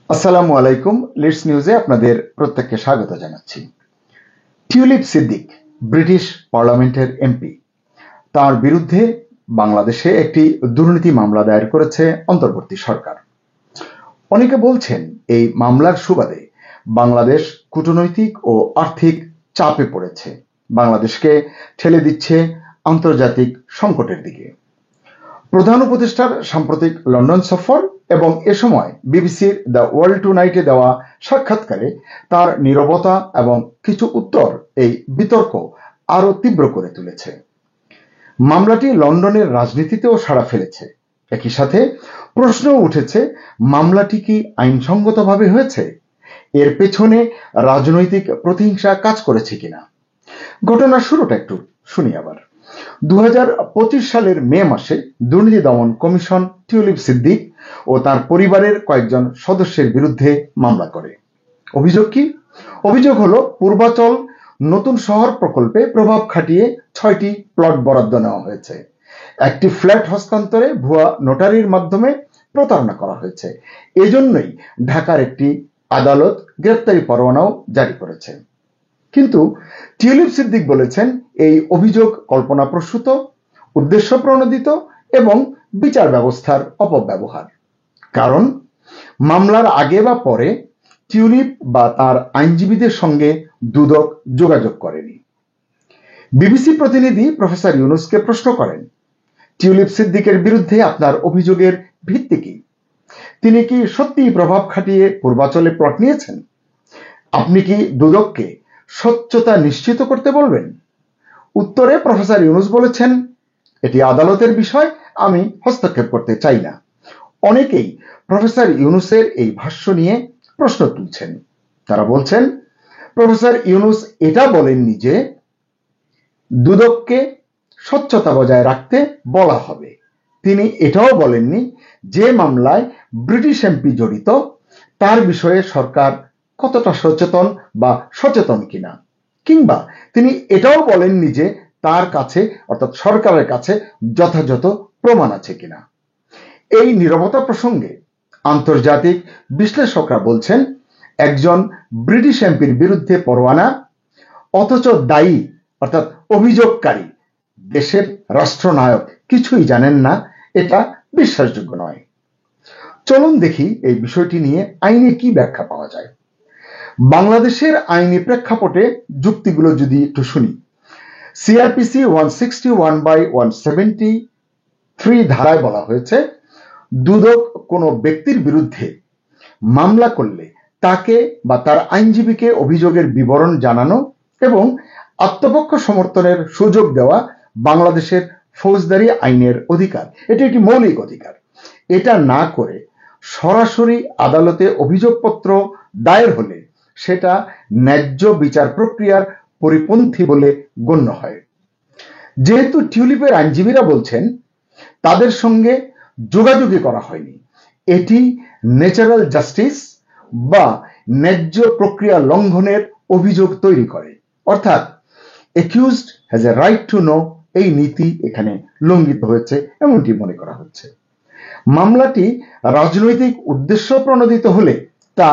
আসসালামু আলাইকুম। লিডস নিউজে আপনাদের প্রত্যেককে স্বাগত জানাচ্ছি। টিউলিপ সিদ্দিক ব্রিটিশ পার্লামেন্টের এমপি, তার বিরুদ্ধে বাংলাদেশে একটি দুর্নীতি মামলা দায়ের করেছে অন্তর্বর্তী সরকার। অনেকে বলছেন এই মামলার সুবাদে বাংলাদেশ কূটনৈতিক ও আর্থিক চাপে পড়েছে, বাংলাদেশকে ঠেলে দিচ্ছে আন্তর্জাতিক সংকটের দিকে। প্রধান উপদেষ্টার সাম্প্রতিক লন্ডন সফর এবং এ সময় বিবিসির দ্য ওয়ার্ল্ড টুনাইটে দেওয়া সাক্ষাৎকারে তার নীরবতা এবং কিছু উত্তর এই বিতর্ক আরো তীব্র করে তুলেছে। মামলাটি লন্ডনের রাজনীতিতেও সাড়া ফেলেছে। একই সাথে প্রশ্ন উঠেছে, মামলাটি কি আইনসঙ্গতভাবে হয়েছে? এর পেছনে রাজনৈতিক প্রতিহিংসা কাজ করেছে কিনা? ঘটনার শুরুটা একটু শুনি আবার। 2025 সালের মে মাসে দুর্নীতি দমন কমিশন টিউলিপ সিদ্দিক ও তার পরিবারের কয়েকজন সদস্যের বিরুদ্ধে মামলা করে। অভিযোগ কি? অভিযোগ হলো পূর্বাচল নতুন শহর প্রকল্পে প্রভাব খাটিয়ে 6টি প্লট বরাদ্দ নেওয়া হয়েছে। একটি ফ্ল্যাট হস্তান্তরে ভুয়া নোটারির মাধ্যমে প্রতারণা করা হয়েছে। এজন্যই ঢাকার একটি আদালত গ্রেপ্তারি পরোয়ানাও জারি করেছে। কিন্তু টিউলিপ সিদ্দিক বলেছেন এই অভিযোগ কল্পনাপ্রসূত, উদ্দেশ্য প্রণোদিত এবং বিচার ব্যবস্থার অপব্যবহার। কারণ মামলার আগে বা পরে টিউলিপ বা তার আইনজীবীদের সঙ্গে দুদক যোগাযোগ করেনি। বিবিসি প্রতিনিধি প্রফেসর ইউনুসকে প্রশ্ন করেন, টিউলিপ সিদ্দিকের বিরুদ্ধে আপনার অভিযোগের ভিত্তি কি? তিনি কি সত্যিই প্রভাব খাটিয়ে পূর্বাচলে প্লট নিয়েছেন? আপনি কি দুদককে স্বচ্ছতা নিশ্চিত করতে বলবেন? উত্তরে প্রফেসর ইউনুস বলেছেন, এটি আদালতের বিষয়, আমি হস্তক্ষেপ করতে চাই না। অনেকেই প্রফেসর ইউনুসের এই ভাষ্য নিয়ে প্রশ্ন তুলছেন। তারা বলছেন, প্রফেসর ইউনুস এটা বলেননি যে দুদককে স্বচ্ছতা বজায় রাখতে বলা হবে। তিনি এটাও বলেননি যে মামলায় ব্রিটিশ এমপি জড়িত তার বিষয়ে সরকার কতটা সচেতন বা সচেতন কিনা, কিংবা তিনি এটাও বলেননি যে তার কাছে অর্থাৎ সরকারের কাছে যথাযথ প্রমাণ আছে কিনা। এই নীরবতা প্রসঙ্গে আন্তর্জাতিক বিশ্লেষকরা বলছেন, একজন ব্রিটিশ এমপির বিরুদ্ধে পরোয়ানা অথচ দায়ী অর্থাৎ অভিযোগকারী দেশের রাষ্ট্রনায়ক কিছুই জানেন না, এটা বিশ্বাসযোগ্য নয়। চলুন দেখি এই বিষয়টি নিয়ে আইনে কি ব্যাখ্যা পাওয়া যায়। বাংলাদেশের আইনি প্রেক্ষাপটে যুক্তিগুলো যদি একটু শুনি। সিআরপিসি 161/173 ধারায় বলা হয়েছে, দুদক কোনো ব্যক্তির বিরুদ্ধে মামলা করলে তাকে বা তার আইনজীবীকে অভিযোগের বিবরণ জানানো এবং আত্মপক্ষ সমর্থনের সুযোগ দেওয়া বাংলাদেশের ফৌজদারি আইনের অধিকার। এটি একটি মৌলিক অধিকার। এটা না করে সরাসরি আদালতে অভিযোগপত্র দায়ের হলে সেটা ন্যায্য বিচার প্রক্রিয়ার পরিপন্থী বলে গণ্য হয়। যেহেতু টিউলিপের আইনজীবীরা বলছেন তাদের সঙ্গে যোগাযোগই করা হয়নি, এটি ন্যাচারাল জাস্টিস বা ন্যায্য প্রক্রিয়া লঙ্ঘনের অভিযোগ তৈরি করে। অর্থাৎ accused has a right to know, এই নীতি এখানে লঙ্ঘিত হয়েছে এমনটি মনে করা হচ্ছে। মামলাটি রাজনৈতিক উদ্দেশ্য প্রণোদিত হলে তা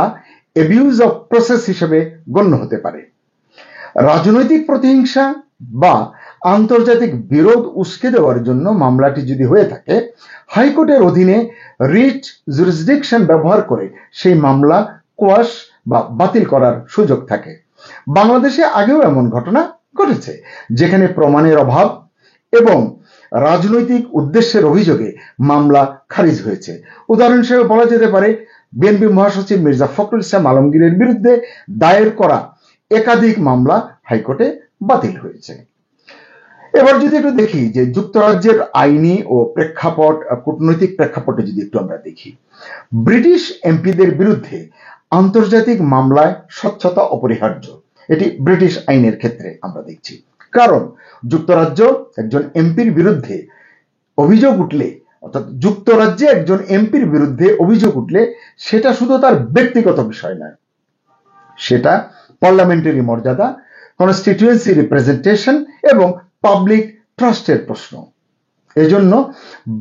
অ্যাবিউজ অফ প্রসেস হিসেবে গণ্য হতে পারে। রাজনৈতিক প্রতিহিংসা বা আন্তর্জাতিক বিরোধ উস্কে দেওয়ার জন্য মামলাটি যদি হয়ে থাকে, হাইকোর্টের অধীনে রিট জুরিসডিকশন ব্যবহার করে সেই মামলা কোয়াশ বা বাতিল করার সুযোগ থাকে। বাংলাদেশে আগেও এমন ঘটনা ঘটেছে যেখানে প্রমাণের অভাব এবং রাজনৈতিক উদ্দেশ্যের অভিযোগে মামলা খারিজ হয়েছে। উদাহরণ হিসেবে বলা যেতে পারে, বিএনপি মহাসচিব মির্জা ফখরুল ইসলাম আলমগীরের বিরুদ্ধে দায়ের করা একাধিক মামলা হাইকোর্টে বাতিল হয়েছে। এবার যদি একটু দেখি যে যুক্তরাজ্যের আইনি ও প্রেক্ষাপট, কূটনৈতিক প্রেক্ষাপটে যদি একটু আমরা দেখি, ব্রিটিশ এমপিদের বিরুদ্ধে আন্তর্জাতিক মামলায় স্বচ্ছতা অপরিহার্য, এটি ব্রিটিশ আইনের ক্ষেত্রে আমরা দেখছি। কারণ যুক্তরাজ্য একজন এমপির বিরুদ্ধে অভিযোগ উঠলে, অর্থাৎ যুক্তরাজ্যে একজন এমপির বিরুদ্ধে অভিযোগ উঠলে সেটা শুধু তার ব্যক্তিগত বিষয় নয়, সেটা পার্লামেন্টারি মর্যাদা, কনস্টিটিউয়েন্সি রিপ্রেজেন্টেশন এবং পাবলিক ট্রাস্টের প্রশ্ন। এজন্য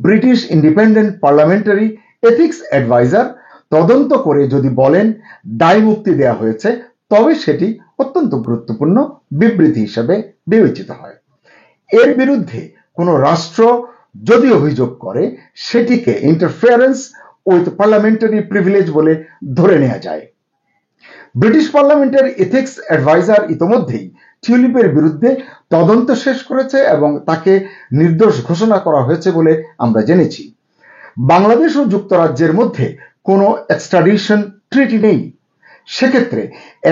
British independent parliamentary ethics adviser তদন্ত করে যদি বলেন দায় মুক্তি দেওয়া হয়েছে, তবে সেটি অত্যন্ত গুরুত্বপূর্ণ বিবৃতি হিসেবে বিবেচিত হয়। এর বিরুদ্ধে কোনো রাষ্ট্র যদি অভিযোগ করে, সেটিকে ইন্টারফেয়ারেন্স উইথ পার্লামেন্টারি প্রিভিলেজ বলে ধরে নেওয়া যায়। ব্রিটিশ পার্লামেন্টের এথিক্স অ্যাডভাইজার ইতোমধ্যেই টিউলিপের বিরুদ্ধে তদন্ত শেষ করেছে এবং তাকে নির্দোষ ঘোষণা করা হয়েছে বলে আমরা জেনেছি। বাংলাদেশ ও যুক্তরাজ্যের মধ্যে কোনো এক্সট্রাডিশন ট্রিটি নেই। সেক্ষেত্রে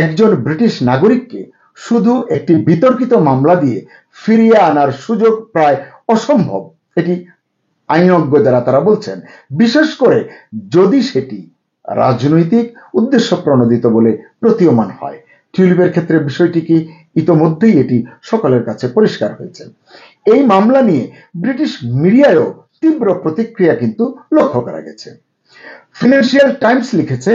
একজন ব্রিটিশ নাগরিককে শুধু একটি বিতর্কিত মামলা দিয়ে ফিরিয়ে আনার সুযোগ প্রায় অসম্ভব, এটি আইনজ্ঞ যারা তারা বলছেন, বিশেষ করে যদি সেটি রাজনৈতিক উদ্দেশ্য প্রণোদিত বলে প্রতীয়মান হয়। টিউলিপের ক্ষেত্রে বিষয়টি কি ইতোমধ্যেই এটি সকলের কাছে পরিষ্কার হয়েছে। এই মামলা নিয়ে ব্রিটিশ মিডিয়ায়ও তীব্র প্রতিক্রিয়া কিন্তু লক্ষ্য করা গেছে। ফিনান্সিয়াল টাইমস লিখেছে,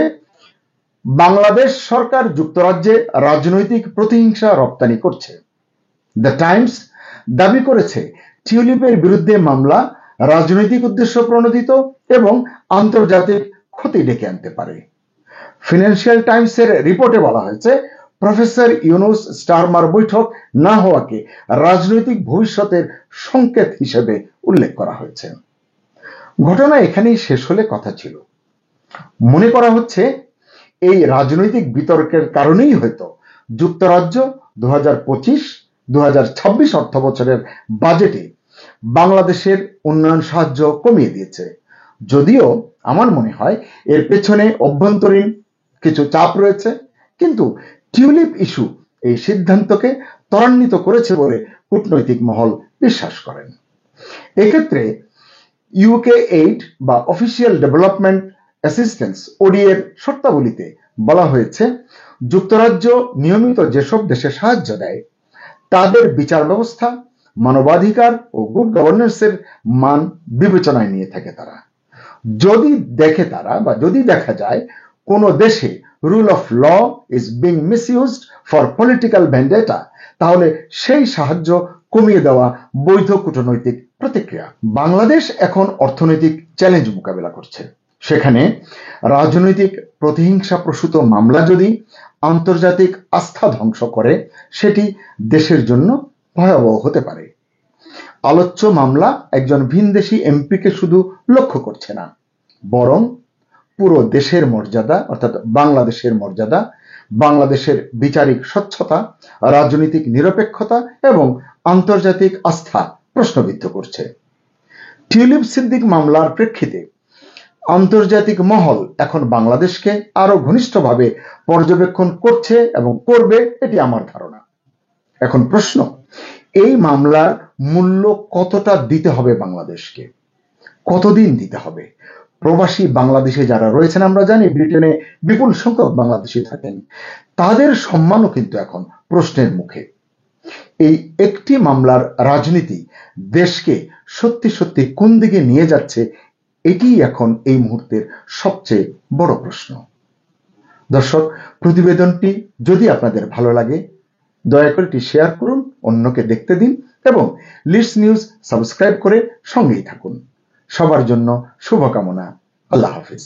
বাংলাদেশ সরকার যুক্তরাজ্যে রাজনৈতিক প্রতিহিংসা রপ্তানি করছে। দ্য টাইমস দাবি করেছে টিউলিপের বিরুদ্ধে মামলা রাজনৈতিক উদ্দেশ্য প্রণোদিত এবং আন্তর্জাতিক ক্ষতি ডেকে আনতে পারে। ফিনান্সিয়াল টাইমসের রিপোর্টে বলা হয়েছে, প্রফেসর ইউনুস স্টারমার বৈঠক না হওয়াকে রাজনৈতিক ভবিষ্যতের সংকেত হিসেবে উল্লেখ করা হয়েছে। ঘটনা এখানেই শেষ হলে কথা ছিল। মনে করা হচ্ছে এই রাজনৈতিক বিতর্কের কারণেই হয়তো যুক্তরাজ্য 2025-2026 অর্থ বছরের বাজেটে বাংলাদেশের উন্নয়ন সাহায্য কমিয়ে দিয়েছে। যদিও আমার মনে হয় এর পেছনে অভ্যন্তরীণ কিছু চাপ রয়েছে, কিন্তু টিউলিপ ইস্যু এই সিদ্ধান্তকে ত্বরান্বিত করেছে বলে কূটনৈতিক মহল বিশ্বাস করেন। এক্ষেত্রে ইউকে এইড বা অফিসিয়াল ডেভেলপমেন্ট অ্যাসিস্ট্যান্স ওডি এর শর্তাবলীতে বলা হয়েছে, যুক্তরাজ্য নিয়মিত যেসব দেশে সাহায্য দেয় তাদের বিচার ব্যবস্থা, মানবাধিকার ও গুড গভর্নেন্সের মান বিবেচনায় নিয়ে থাকে তারা। যদি দেখা যায় কোনো দেশে rule of law is being misused for political vendetta, তাহলে সেই সাহায্য কমিয়ে দেওয়া বৈধ কূটনৈতিক প্রতিক্রিয়া। বাংলাদেশ এখন অর্থনৈতিক চ্যালেঞ্জ মোকাবেলা করছে। সেখানে রাজনৈতিক প্রতিহিংসা প্রসূত মামলা যদি আন্তর্জাতিক আস্থা ধ্বংস করে, সেটি দেশের জন্য ভয়াবহ হতে পারে। আলোচ্য মামলা একজন ভিনদেশী এমপিকে শুধু লক্ষ্য করছে না, বরং পুরো দেশের মর্যাদা, অর্থাৎ বাংলাদেশের মর্যাদা, বাংলাদেশের বিচারিক স্বচ্ছতা, রাজনৈতিক নিরপেক্ষতা এবং আন্তর্জাতিক আস্থা প্রশ্নবিদ্ধ করছে। টিউলিপ সিদ্দিক মামলার প্রেক্ষিতে আন্তর্জাতিক মহল এখন বাংলাদেশকে আরো ঘনিষ্ঠভাবে পর্যবেক্ষণ করছে এবং করবে, এটি আমার ধারণা। এখন প্রশ্ন, এই মামলার মূল্য কতটা দিতে হবে বাংলাদেশকে, কতদিন দিতে হবে? প্রবাসী বাংলাদেশে যারা রয়েছেন, আমরা জানি ব্রিটেনে বিপুল সংখ্যক বাংলাদেশি থাকেন, তাদের সম্মানও কিন্তু এখন প্রশ্নের মুখে। এই একটি মামলার রাজনীতি দেশকে সত্যি সত্যি কোন দিকে নিয়ে যাচ্ছে, এটি এখন এই মুহূর্তের সবচেয়ে বড় প্রশ্ন। দর্শক, প্রতিবেদনটি যদি আপনাদের ভালো লাগে, দয়া করে এটি শেয়ার করুন, অন্যকে দেখতে দিন এবং লিডস নিউজ সাবস্ক্রাইব করে সঙ্গেই থাকুন। সবার জন্য শুভকামনা। আল্লাহ হাফিজ।